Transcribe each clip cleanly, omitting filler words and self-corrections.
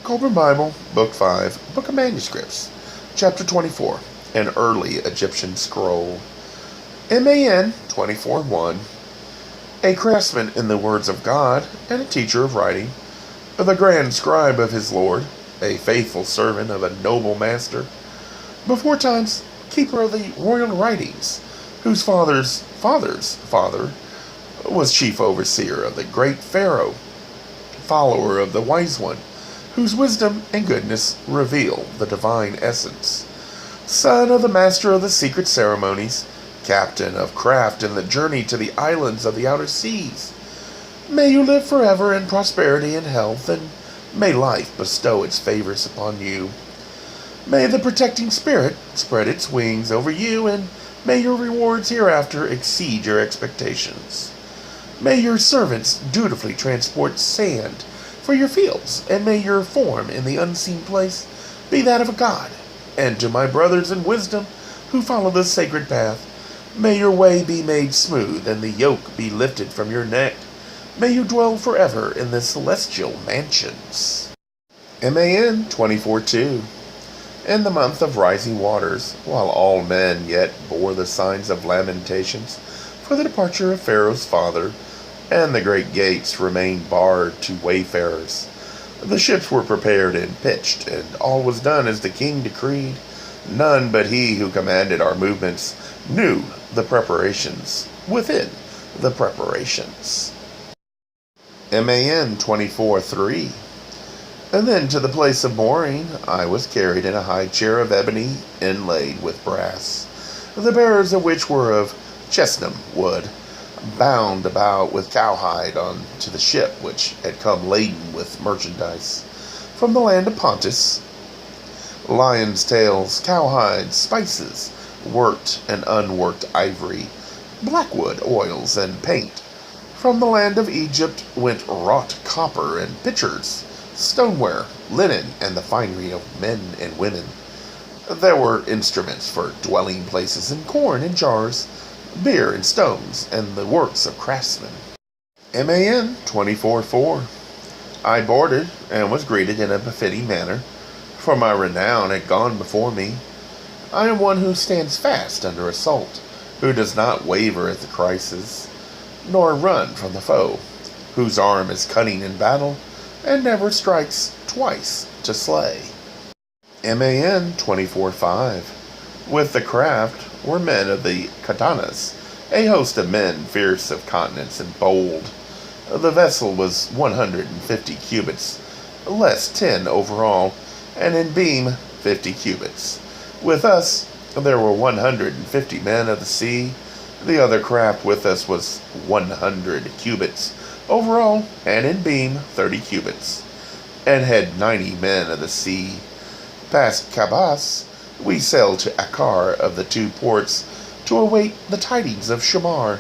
Kolbrin Bible, Book 5, Book of Manuscripts, Chapter 24, an early Egyptian scroll. Man 24:1, a craftsman in the words of God and a teacher of writing, the grand scribe of his Lord, a faithful servant of a noble master, before times keeper of the royal writings, whose father's father was chief overseer of the great Pharaoh, follower of the wise one, whose wisdom and goodness reveal the divine essence, son of the master of the secret ceremonies, captain of craft in the journey to the islands of the outer seas. May you live forever in prosperity and health, and may life bestow its favors upon you. May the protecting spirit spread its wings over you, and may your rewards hereafter exceed your expectations. May your servants dutifully transport sand for your fields, and may your form in the unseen place be that of a god. And to my brothers in wisdom who follow the sacred path, may your way be made smooth and the yoke be lifted from your neck. May you dwell forever in the celestial mansions. Man 24:2. In the month of rising waters, while all men yet bore the signs of lamentations for the departure of Pharaoh's father, and the great gates remained barred to wayfarers, the ships were prepared and pitched, and all was done as the king decreed. None but he who commanded our movements knew the preparations within the preparations. Man 24:3. And then to the place of mooring I was carried in a high chair of ebony inlaid with brass, the bearers of which were of chestnut wood, bound about with cowhide on to the ship which had come laden with merchandise from the land of Pontus, lions' tails, cowhides, spices, worked and unworked ivory, blackwood, oils, and paint. From the land of Egypt went wrought copper and pitchers, stoneware, linen, and the finery of men and women. There were instruments for dwelling places, and corn in jars, beer and stones, and the works of craftsmen. Man 24:4. I boarded and was greeted in a befitting manner, for my renown had gone before me. I am one who stands fast under assault, who does not waver at the crisis, nor run from the foe, whose arm is cunning in battle, and never strikes twice to slay. Man 24:5. With the craft were men of the katanas, a host of men fierce of countenance and bold. The vessel was 150 cubits, less 10 overall, and in beam 50 cubits. With us there were 150 men of the sea. The other craft with us was 100 cubits overall, and in beam 30 cubits, and had 90 men of the sea. Past Kabas, we sailed to Akkar of the two ports to await the tidings of Shamar,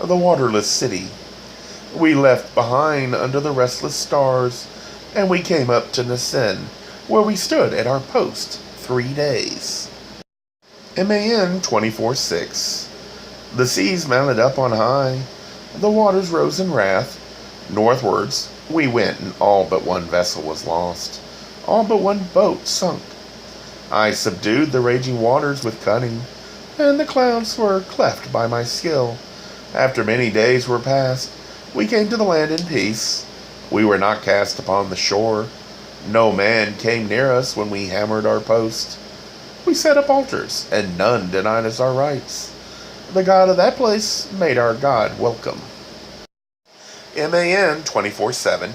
the waterless city. We left behind under the restless stars, and we came up to Nasen, where we stood at our post 3 days. Man 24:6. The seas mounted up on high, the waters rose in wrath. Northwards we went, and all but one vessel was lost, all but one boat sunk. I subdued the raging waters with cunning, and the clouds were cleft by my skill. After many days were past, we came to the land in peace. We were not cast upon the shore. No man came near us when we hammered our post. We set up altars, and none denied us our rights. The God of that place made our God welcome. Man 24:7.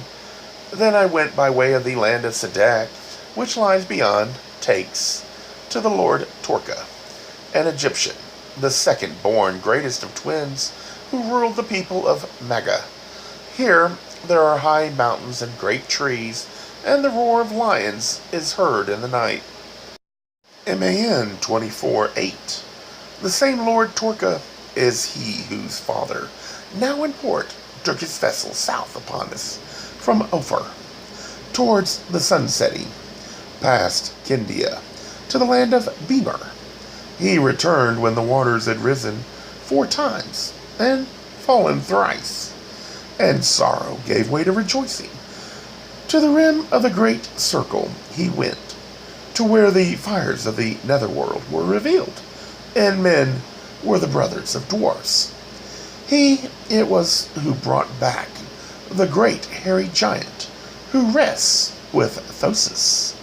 Then I went by way of the land of Sadak, which lies beyond Takes, to the Lord Torka, an Egyptian, the second-born greatest of twins, who ruled the people of Maga. Here there are high mountains and great trees, and the roar of lions is heard in the night. Man 24:8. The same Lord Torka is he whose father, now in port, took his vessel south upon us from Ophir, towards the sunsetting, past Kindia, to the land of Bemer. He returned when the waters had risen 4 times, and fallen thrice, and sorrow gave way to rejoicing. To the rim of the great circle he went, to where the fires of the netherworld were revealed, and men were the brothers of dwarfs. He it was who brought back the great hairy giant, who rests with Thosis.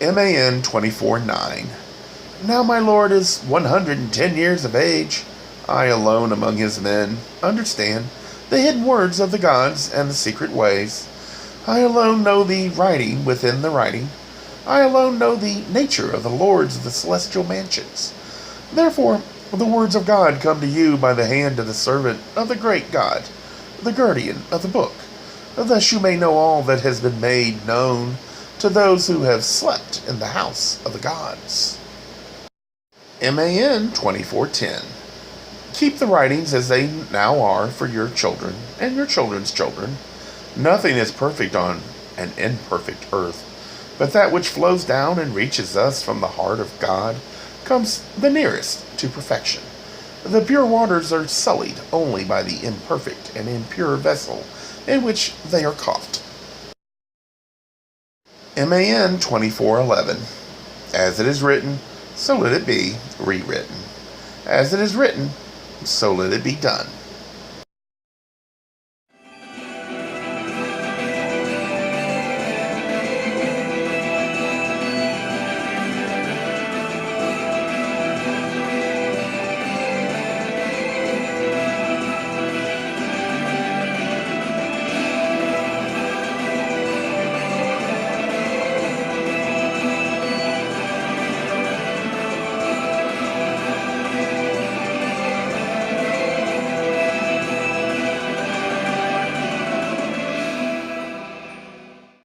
MAN 24:9. Now my lord is 110 years of age. I alone among his men understand the hidden words of the gods and the secret ways. I alone know the writing within the writing. I alone know the nature of the lords of the celestial mansions. Therefore, the words of God come to you by the hand of the servant of the great God, the guardian of the book. Thus you may know all that has been made known to those who have slept in the house of the gods. MAN 24:10. Keep the writings as they now are for your children and your children's children. Nothing is perfect on an imperfect earth, but that which flows down and reaches us from the heart of God comes the nearest to perfection. The pure waters are sullied only by the imperfect and impure vessel in which they are caught. MAN 24:11. As it is written, so let it be rewritten. As it is written, so let it be done.